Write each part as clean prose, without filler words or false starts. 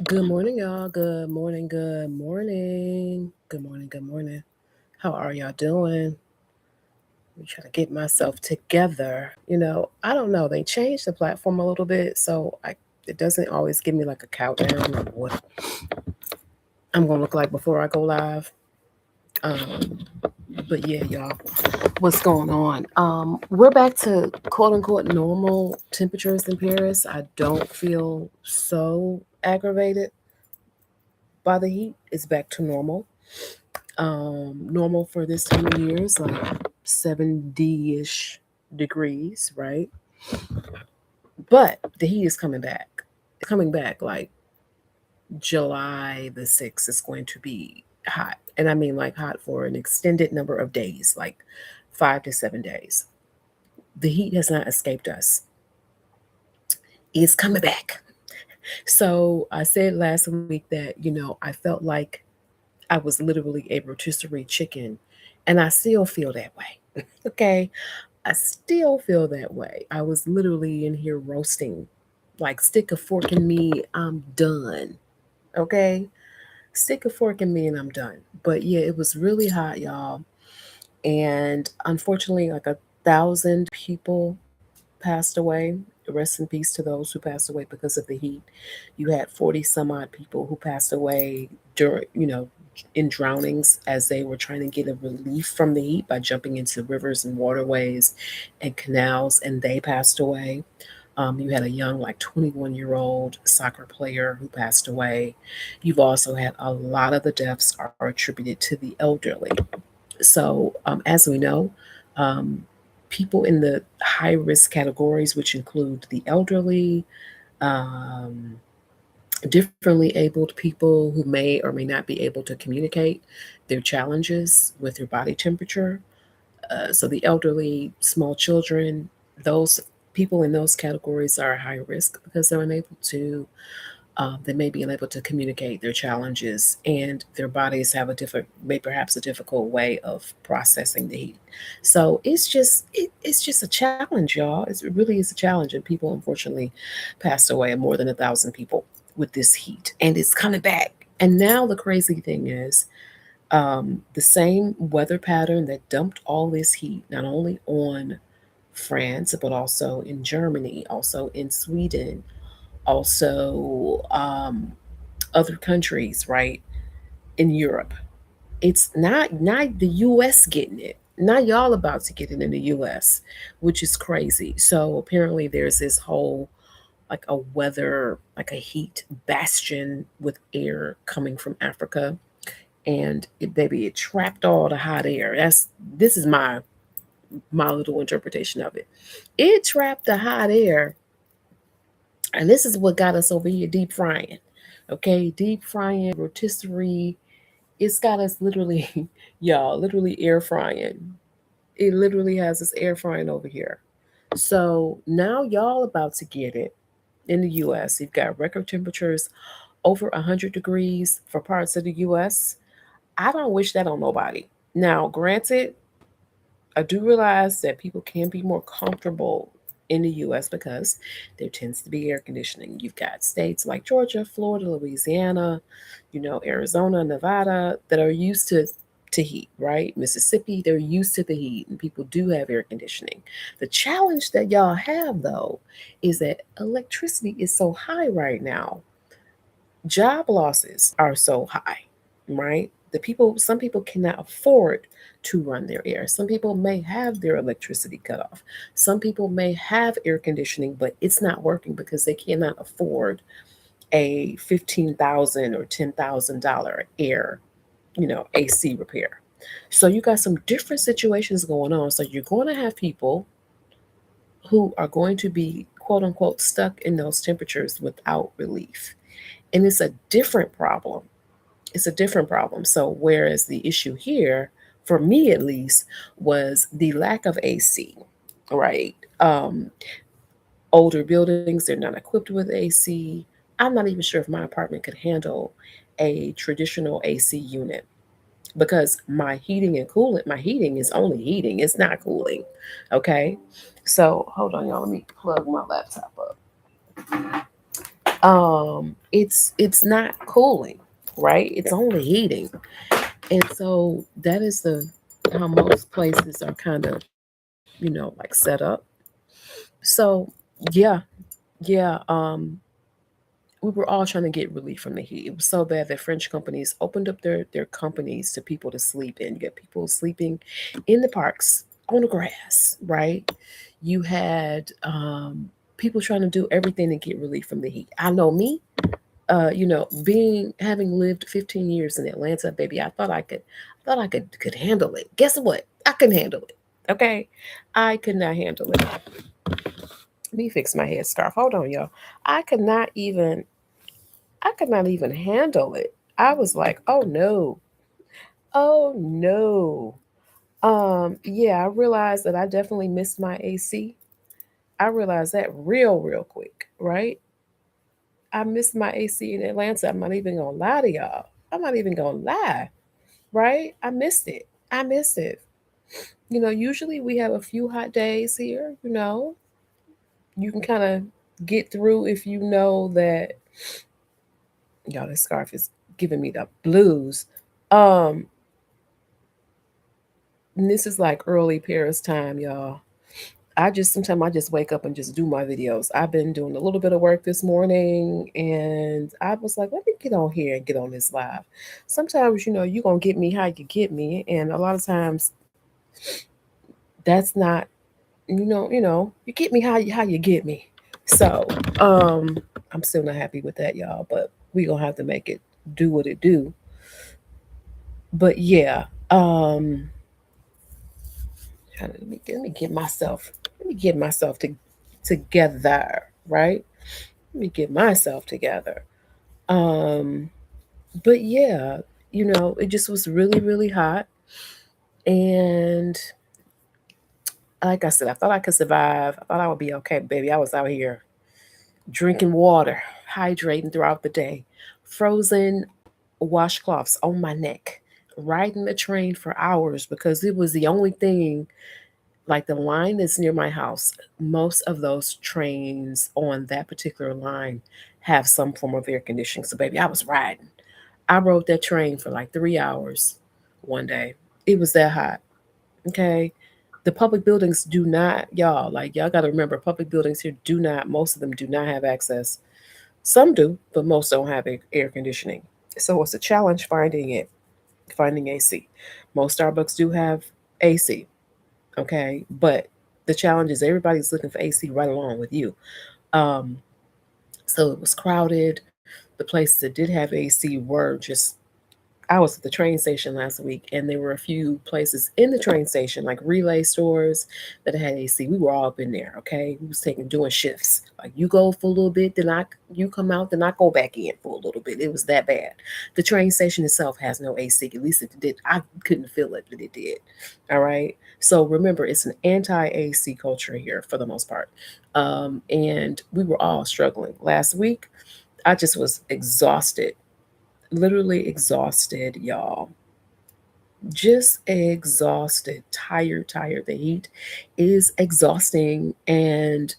Good morning, y'all. Good morning. Good morning. Good morning. Good morning. How are y'all doing? I'm trying to get myself together. I don't know. They changed the platform a little bit, so it doesn't always give me like a countdown of what I'm gonna look like before I go live. Um, but yeah, y'all, what's going on? We're back to quote unquote normal temperatures in Paris. I don't feel so aggravated by the heat. It's back to normal. Normal for this time of year is like 70-ish degrees, right? But the heat is coming back. It's coming back like July the 6th is going to be hot. And I mean like hot for an extended number of days, like 5 to 7 days. The heat has not escaped us. It's coming back. So I said last week that, I felt like I was literally a rotisserie chicken. And I still feel that way. Okay. I still feel that way. I was literally in here roasting. Like, stick a fork in me, I'm done. Okay? Stick a fork in me and I'm done. But yeah, it was really hot, y'all. And unfortunately, like 1,000 people passed away. Rest in peace to those who passed away because of the heat. You had 40 some odd people who passed away during, in drownings as they were trying to get a relief from the heat by jumping into rivers and waterways and canals, and they passed away. You had a young, like 21-year-old soccer player who passed away. You've also had a lot of the deaths are attributed to the elderly. So, as we know, um, people in the high risk categories, which include the elderly, um, differently abled people who may or may not be able to communicate their challenges with their body temperature. So, the elderly, small children, those people in those categories are high risk because they're unable to they may be unable to communicate their challenges, and their bodies have may perhaps a difficult way of processing the heat. So it's just a challenge, y'all. It really is a challenge, and people unfortunately passed away. More than 1,000 people with this heat, and it's coming back. And now the crazy thing is, the same weather pattern that dumped all this heat, not only on France, but also in Germany, also in Sweden, also other countries, right, in Europe. It's not the U.S. getting it. Not y'all about to get it in the U.S., which is crazy. So apparently, there's this whole like a weather, like a heat bastion with air coming from Africa, and baby, it trapped all the hot air. This is my little interpretation of it. It trapped the hot air, and this is what got us over here deep frying. Okay, deep frying, rotisserie. It's got us literally, y'all, literally air frying. It literally has us air frying over here. So now y'all about to get it in the US. You've got record temperatures over 100 degrees for parts of the US. I don't wish that on nobody. Now, granted, I do realize that people can be more comfortable in the US because there tends to be air conditioning. You've got states like Georgia, Florida, Louisiana, Arizona, Nevada that are used to heat, right? Mississippi, they're used to the heat and people do have air conditioning. The challenge that y'all have though is that electricity is so high right now. Job losses are so high, right? Some people cannot afford to run their air. Some people may have their electricity cut off. Some people may have air conditioning, but it's not working because they cannot afford a $15,000 or $10,000 air, AC repair. So you got some different situations going on. So you're going to have people who are going to be quote unquote stuck in those temperatures without relief. And it's a different problem. It's a different problem. So, whereas the issue here, for me at least, was the lack of AC, right? Older buildings, they're not equipped with AC. I'm not even sure if my apartment could handle a traditional AC unit because my heating is only heating, it's not cooling. Okay. So, hold on, y'all. Let me plug my laptop up. It's not cooling, right? It's only heating. And so that is the how most places are kind of, like set up. So yeah, yeah. We were all trying to get relief from the heat. It was so bad that French companies opened up their companies to people to sleep in. You get people sleeping in the parks on the grass, right? You had people trying to do everything to get relief from the heat. I know me, being having lived 15 years in Atlanta, baby, I thought I could handle it. Guess what? I couldn't handle it. Okay, I could not handle it. Let me fix my headscarf. Hold on, y'all. I could not even I could not even handle it. I was like, oh no. Oh no. Yeah, I realized that I definitely missed my AC. I realized that real quick, right? I missed my AC in Atlanta. I'm not even gonna lie to y'all. I'm not even gonna lie, right? I missed it. I missed it. Usually we have a few hot days here, You can kind of get through if you know that y'all, this scarf is giving me the blues. Um, and this is like early Paris time, y'all. Sometimes I just wake up and just do my videos. I've been doing a little bit of work this morning and I was like, let me get on here and get on this live. Sometimes, you're gonna get me how you get me. And a lot of times that's not, you get me how you get me. So I'm still not happy with that, y'all, but we gonna have to make it do what it do. But yeah, let me get myself together, right? Let me get myself together. Um, but yeah, it just was really hot, and like I said, I thought I could survive. I thought I would be okay, baby. I was out here drinking water, hydrating throughout the day, frozen washcloths on my neck, riding the train for hours because it was the only thing. Like the line that's near my house, most of those trains on that particular line have some form of air conditioning. So, baby, I was riding. I rode that train for like 3 hours one day. It was that hot. Okay. The public buildings do not, y'all got to remember, public buildings here do not, most of them do not have access. Some do, but most don't have air conditioning. So it's a challenge finding AC. Most Starbucks do have AC. Okay, but the challenge is everybody's looking for AC right along with you. Um, so it was crowded. The places that did have AC were just. I was at the train station last week, and there were a few places in the train station, like relay stores, that had AC. We were all up in there. Okay, we was doing shifts. Like you go for a little bit, then you come out, then I go back in for a little bit. It was that bad. The train station itself has no AC. At least it did. I couldn't feel it, but it did. All right. So remember, it's an anti-AC culture here for the most part, and we were all struggling last week. I just was exhausted, literally exhausted, y'all. Just exhausted, tired. The heat is exhausting, and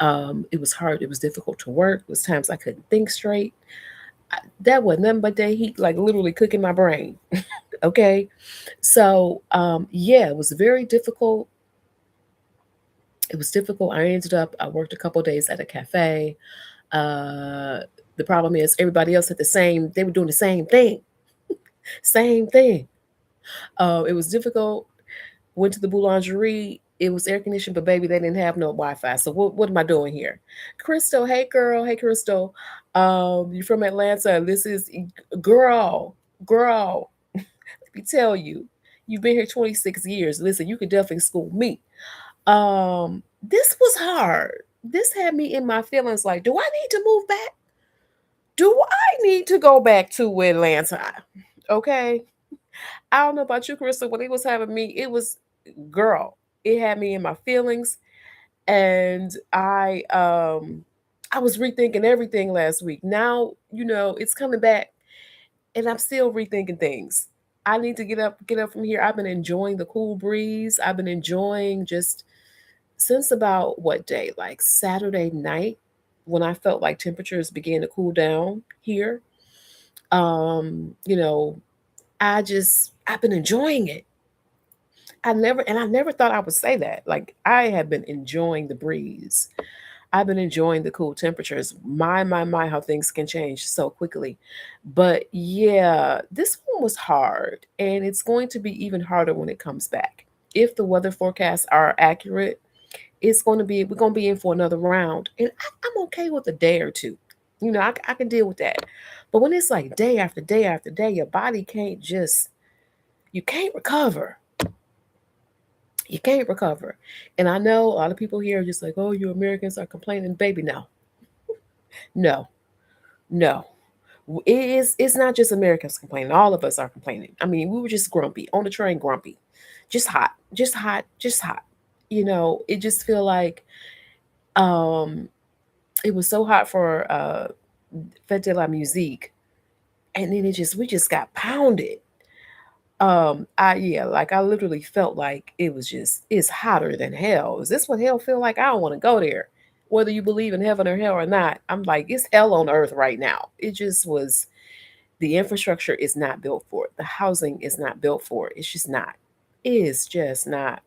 it was hard. It was difficult to work. It was times I couldn't think straight. That was nothing but that heat, like literally cooking my brain. Okay, so yeah, it was very difficult. It was difficult. I worked a couple days at a cafe. Uh, the problem is everybody else they were doing the same thing. Same thing. It was difficult. Went to the boulangerie. It was air conditioned, but baby, they didn't have no Wi-Fi. So what am I doing here? Crystal, hey girl, hey Crystal. You're from Atlanta. This is girl. Let me tell you, you've been here 26 years. Listen, you could definitely school me. This was hard. This had me in my feelings. Like, do I need to move back? Do I need to go back to Atlanta? Okay. I don't know about you, Crystal. When he was having me, it was girl. It had me in my feelings, and I was rethinking everything last week. Now it's coming back, and I'm still rethinking things. I need to get up from here. I've been enjoying the cool breeze. I've been enjoying just since about what day? Like Saturday night. when I felt like temperatures began to cool down here. You know, I've been enjoying it. I never thought I would say that. Like I have been enjoying the breeze. I've been enjoying the cool temperatures. My, how things can change so quickly. But yeah, this one was hard, and it's going to be even harder when it comes back. If the weather forecasts are accurate, we're going to be in for another round. And I'm okay with a day or two. You know, I can deal with that. But when it's like day after day after day, your body can't just, you can't recover. You can't recover. And I know a lot of people here are just like, oh, you Americans are complaining. Baby, no, no, no. It's not just Americans complaining. All of us are complaining. I mean, we were just grumpy on the train, grumpy, just hot, just hot, just hot. You know, it just feel like um it was so hot for Fête de la Musique, and then we just got pounded. I yeah, like I literally felt like it was just it's hotter than hell. Is this what hell feel like? I don't want to go there. Whether you believe in heaven or hell or not, I'm like, it's hell on earth right now. It just was the infrastructure is not built for it. The housing is not built for it. It's just not. It's just not.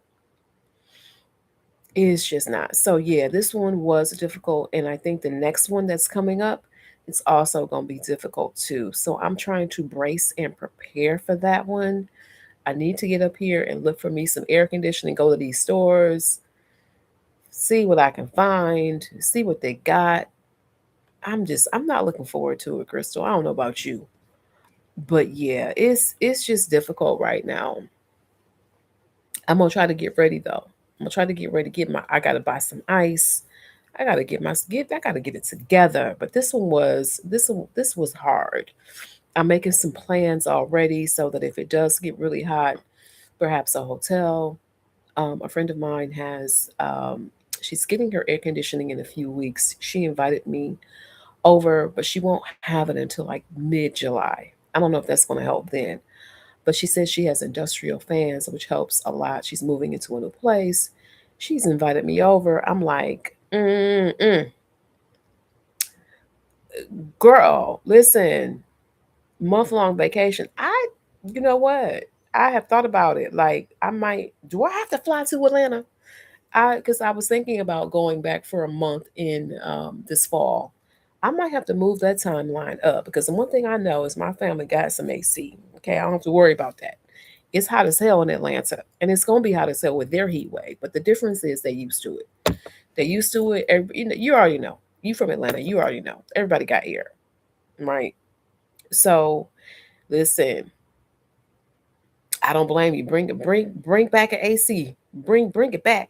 It's just not. So yeah, this one was difficult, and I think the next one that's coming up, it's also going to be difficult too. So I'm trying to brace and prepare for that one. I need to get up here and look for me some air conditioning, go to these stores, see what I can find, see what they got. I'm not looking forward to it, Crystal. I don't know about you. But yeah, it's just difficult right now. I'm gonna try to get ready though. I'm gonna try to get ready to get my I gotta buy some ice. I gotta get it together. But this was hard. I'm making some plans already so that if it does get really hot, perhaps a hotel. A friend of mine has she's getting her air conditioning in a few weeks. She invited me over, but she won't have it until like mid-July. I don't know if that's going to help then. But she says she has industrial fans, which helps a lot. She's moving into a new place. She's invited me over. I'm like, girl, listen, month-long vacation. You know what? I have thought about it. Like, do I have to fly to Atlanta? Because I was thinking about going back for a month in this fall. I might have to move that timeline up because the one thing I know is my family got some AC. Okay, I don't have to worry about that. It's hot as hell in Atlanta, and it's gonna be hot as hell with their heat wave. But the difference is they used to it. They used to it. You know, you already know. You from Atlanta, you already know. Everybody got air, right? So listen, I don't blame you. Bring back an AC. Bring it back.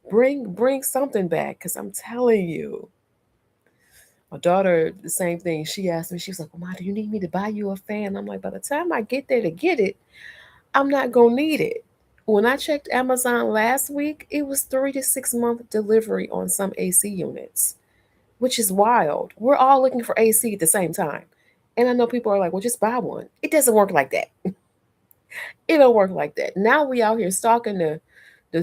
Bring something back, because I'm telling you, my daughter, the same thing. She asked me, she was like, well, Ma, do you need me to buy you a fan? I'm like, by the time I get there to get it, I'm not gonna need it. When I checked Amazon last week, it was 3 to 6 month delivery on some AC units, which is wild. We're all looking for AC at the same time. And I know people are like, well, just buy one. It doesn't work like that. It don't work like that. Now we out here stalking the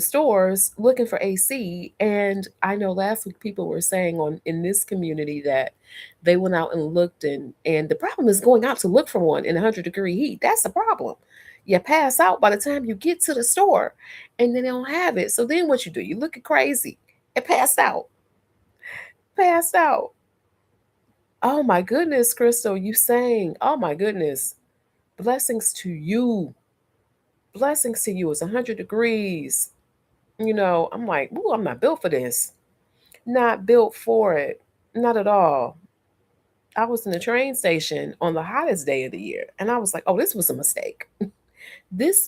stores looking for AC. And I know last week people were saying on in this community that they went out and looked, and the problem is going out to look for one in 100-degree heat. That's the problem. You pass out by the time you get to the store, and then they don't have it. So then what you do? You look crazy and passed out. Passed out. Oh my goodness, Crystal, you saying, oh my goodness. Blessings to you. Blessings to you. It's 100 degrees. You know, I'm like, ooh, I'm not built for this. Not built for it. Not at all. I was in the train station on the hottest day of the year, and I was like, oh, this was a mistake.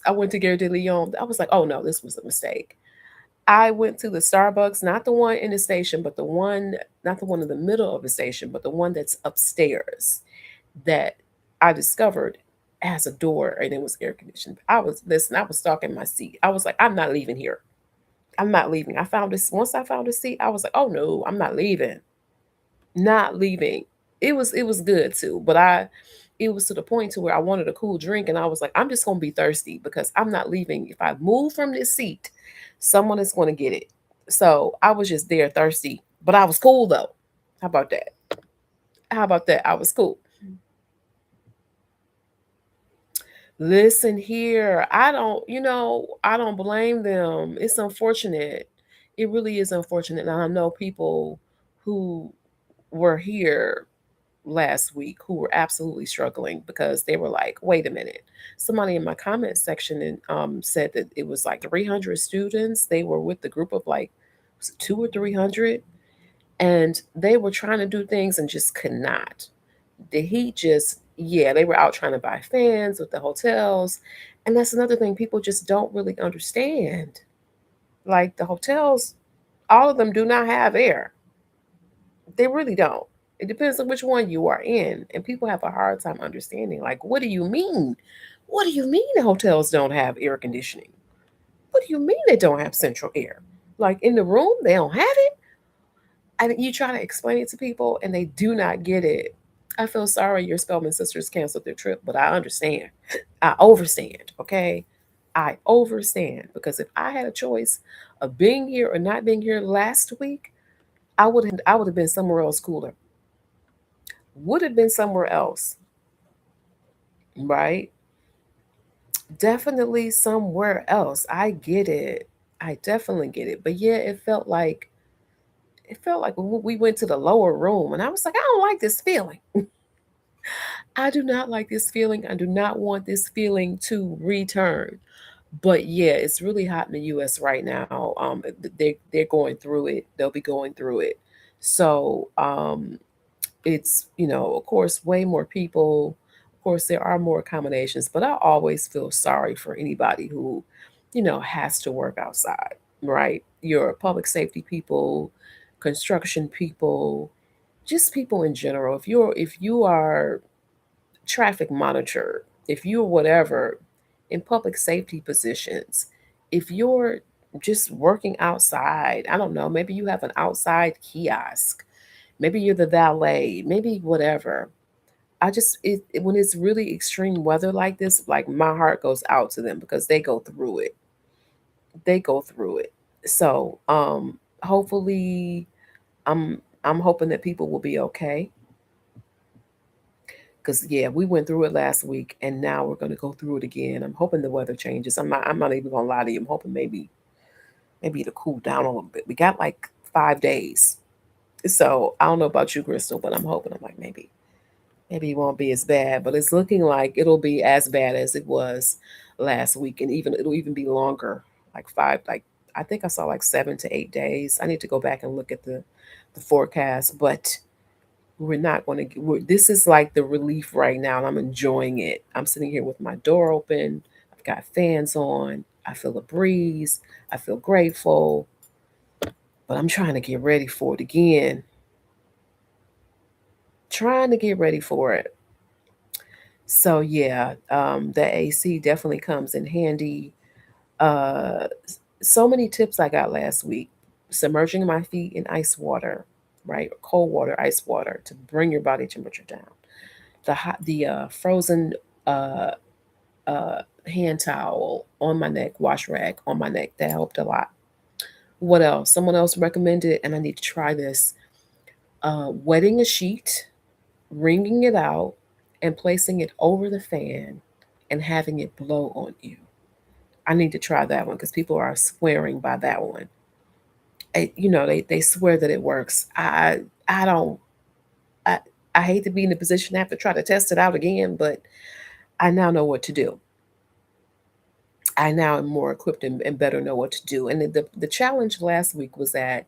I went to Gare de Lyon. I was like, oh no, this was a mistake. I went to the Starbucks, not the one in the station, but the one, not the one in the middle of the station, but the one that's upstairs that I discovered has a door and it was air conditioned. I was stuck in my seat. I was like, I'm not leaving here. I'm not leaving. I found this once I found a seat, I was like, oh no, I'm not leaving. Not leaving. It was good too, but it was to the point to where I wanted a cool drink and I was like, I'm just gonna be thirsty because I'm not leaving. If I move from this seat, someone is gonna get it. So I was just there thirsty, but I was cool though. How about that? How about that? I was cool. Listen here, I don't blame them. It's unfortunate. It really is unfortunate. And I know people who were here last week who were absolutely struggling because they were like, wait a minute. Somebody in my comment section said that it was like 300 students. They were with the group of like was it two or 300, and they were trying to do things and just could not. The heat just, yeah, they were out trying to buy fans with the hotels. And that's another thing people just don't really understand. Like the hotels, all of them do not have air. They really don't. It depends on which one you are in. And people have a hard time understanding. Like, what do you mean? What do you mean the hotels don't have air conditioning? What do you mean they don't have central air? Like in the room, they don't have it? And you try to explain it to people and they do not get it. I feel sorry your Spelman sisters canceled their trip, but I understand. I overstand, okay? I overstand because if I had a choice of being here or not being here last week, I would have been somewhere else cooler. Would have been somewhere else, right? Definitely somewhere else. I get it. I definitely get it. But yeah, it felt like when we went to the lower room and I was like, I don't like this feeling. I do not like this feeling. I do not want this feeling to return. But yeah, it's really hot in the US right now. They're going through it. They'll be going through it. So it's, of course, way more people. Of course, there are more accommodations, but I always feel sorry for anybody who, has to work outside, right? Your public safety people, construction people, just people in general. If you are traffic monitor, if you're whatever in public safety positions, if you're just working outside, I don't know, maybe you have an outside kiosk, maybe you're the valet, maybe whatever. When it's really extreme weather like this, like my heart goes out to them because they go through it. They go through it. So, hopefully I'm hoping that people will be okay. Because yeah, we went through it last week, and now we're gonna go through it again. I'm hoping the weather changes. I'm not even gonna lie to you. I'm hoping maybe it'll cool down a little bit. We got like 5 days, so I don't know about you, Crystal, but I'm hoping. I'm like maybe it won't be as bad, but it's looking like it'll be as bad as it was last week, and even it'll even be longer, like five. Like I think I saw like 7 to 8 days. I need to go back and look at the forecast, but we're not going to this is like the relief right now and I'm enjoying it. I'm sitting here with my door open, I've got fans on, I feel a breeze, I feel grateful, but I'm trying to get ready for it again. Trying to get ready for it. So yeah, the AC definitely comes in handy. So many tips I got last week: submerging my feet in ice water, right, or cold water, ice water, to bring your body temperature down. The frozen uh, hand towel on my neck, wash rag on my neck. That helped a lot. What else? Someone else recommended, and I need to try this. Wetting a sheet, wringing it out, and placing it over the fan, and having it blow on you. I need to try that one because people are swearing by that one. They swear that it works. I don't. I I hate to be in the position to have to try to test it out again, but I now know what to do. I now am more equipped and better know what to do. And the challenge last week was that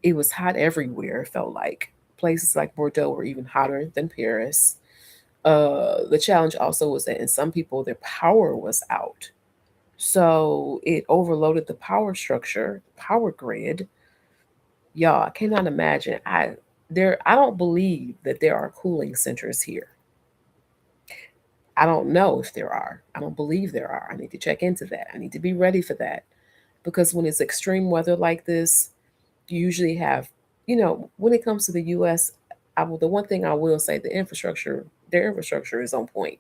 it was hot everywhere. It felt like places like Bordeaux were even hotter than Paris. The challenge also was that in some people their power was out, so it overloaded the power structure, power grid. Y'all, I cannot imagine. I don't believe that there are cooling centers here. I don't know if there are. I don't believe there are. I need to check into that. I need to be ready for that because when it's extreme weather like this, you usually have, when it comes to the US, the one thing I will say, their infrastructure is on point.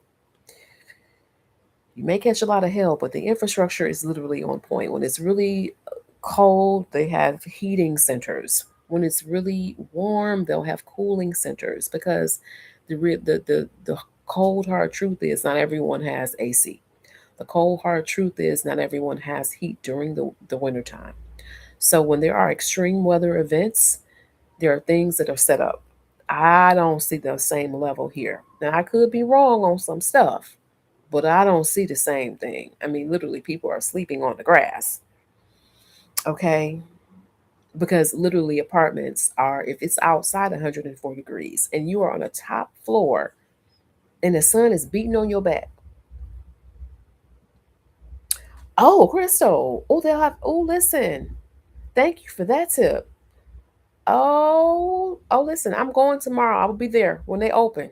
You may catch a lot of hell, but the infrastructure is literally on point. When it's really cold, they have heating centers. When it's really warm, they'll have cooling centers because the cold hard truth is not everyone has AC. The cold hard truth is not everyone has heat during the winter time. So when there are extreme weather events, there are things that are set up. I don't see the same level here. Now I could be wrong on some stuff, but I don't see the same thing. I mean, literally, people are sleeping on the grass. Okay, because literally apartments are, if it's outside 104 degrees and you are on a top floor and the sun is beating on your back. Oh, Crystal. Oh, they'll have, oh, listen, thank you for that tip. Oh, listen, I'm going tomorrow. I will be there when they open.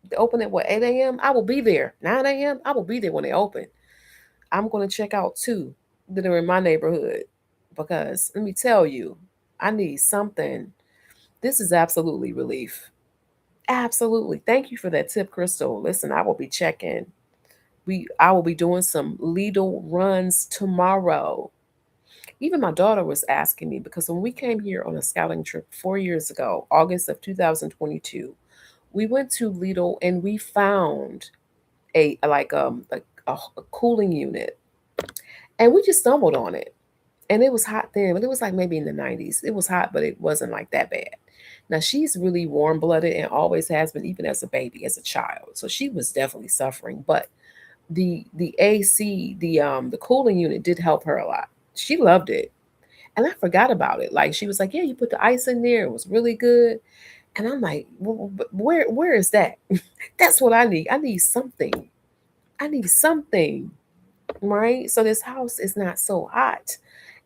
They open at what, 8 a.m.? I will be there. 9 a.m.? I will be there when they open. I'm going to check out two that are in my neighborhood because let me tell you, I need something. This is absolutely relief. Absolutely. Thank you for that tip, Crystal. Listen, I will be checking. I will be doing some Lidl runs tomorrow. Even my daughter was asking me because when we came here on a scouting trip 4 years ago, August of 2022, we went to Lidl and we found a cooling unit, and we just stumbled on it. And it was hot then, but it was like maybe in the 90s. It was hot, but it wasn't like that bad. Now she's really warm blooded and always has been, even as a baby, as a child. So she was definitely suffering. But the AC, the cooling unit did help her a lot. She loved it. And I forgot about it. Like she was like, "Yeah, you put the ice in there. It was really good." And I'm like, where is that?" That's what I need. I need something. I need something. Right? So this house is not so hot.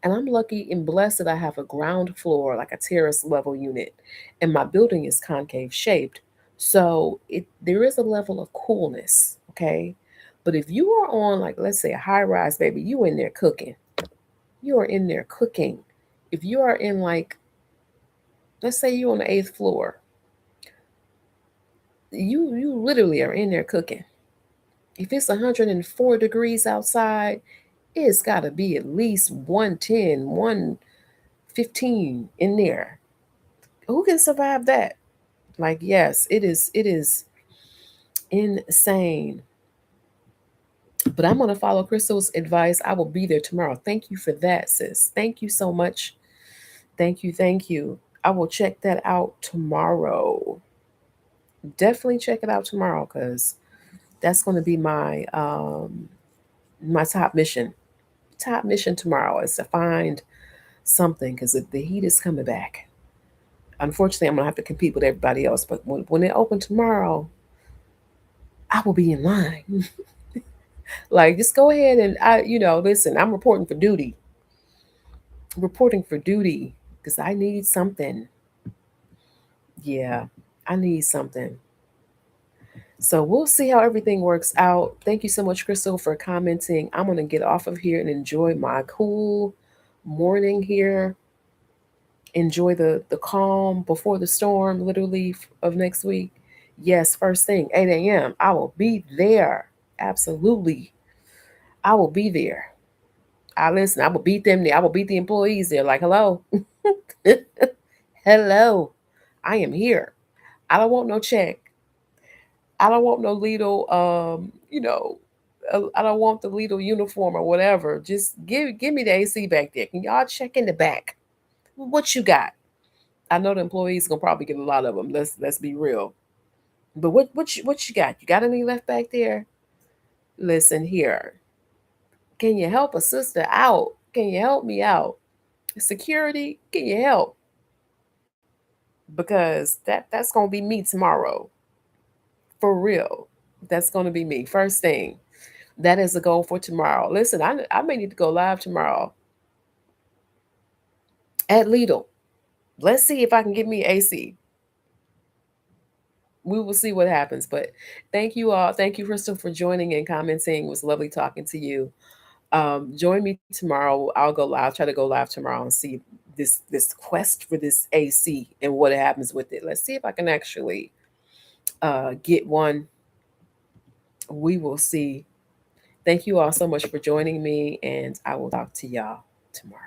And I'm lucky and blessed that I have a ground floor, like a terrace level unit, and my building is concave shaped. So there is a level of coolness, okay? But if you are on, like, let's say a high rise, baby, you in there cooking. You are in there cooking. If you are in, like, let's say you're on the eighth floor, you literally are in there cooking. If it's 104 degrees outside, it's got to be at least 110, 115 in there. Who can survive that? Like, yes, it is insane. But I'm gonna follow Crystal's advice. I will be there tomorrow. Thank you for that, sis. Thank you so much. Thank you, thank you. I will check that out tomorrow. Definitely check it out tomorrow because that's gonna be my top mission. Top mission tomorrow is to find something because the heat is coming back. Unfortunately, I'm gonna have to compete with everybody else. But when they open tomorrow, I will be in line. Like, just go ahead and listen. I'm reporting for duty. Reporting for duty because I need something. Yeah, I need something. So we'll see how everything works out. Thank you so much, Crystal, for commenting. I'm gonna get off of here and enjoy my cool morning here. Enjoy the calm before the storm, literally of next week. Yes, first thing, 8 a.m. I will be there. Absolutely. I will be there. I listen, I will beat them there. I will beat the employees there. Like, hello. Hello. I am here. I don't want no check. I don't want no Lidl I don't want the Lidl uniform or whatever. Just give me the AC back there. Can y'all check in the back? What you got? I know the employees gonna probably get a lot of them. Let's be real. But what you got? You got any left back there? Listen here. Can you help a sister out? Can you help me out? Security, can you help? Because that's gonna be me tomorrow. For real. That's gonna be me. First thing. That is the goal for tomorrow. Listen, I may need to go live tomorrow at Lidl. Let's see if I can get me AC. We will see what happens. But thank you all. Thank you, Crystal, for joining and commenting. It was lovely talking to you. Join me tomorrow. I'll go live. Try to go live tomorrow and see this quest for this AC and what happens with it. Let's see if I can actually get one. We will see. Thank you all so much for joining me, and I will talk to y'all tomorrow.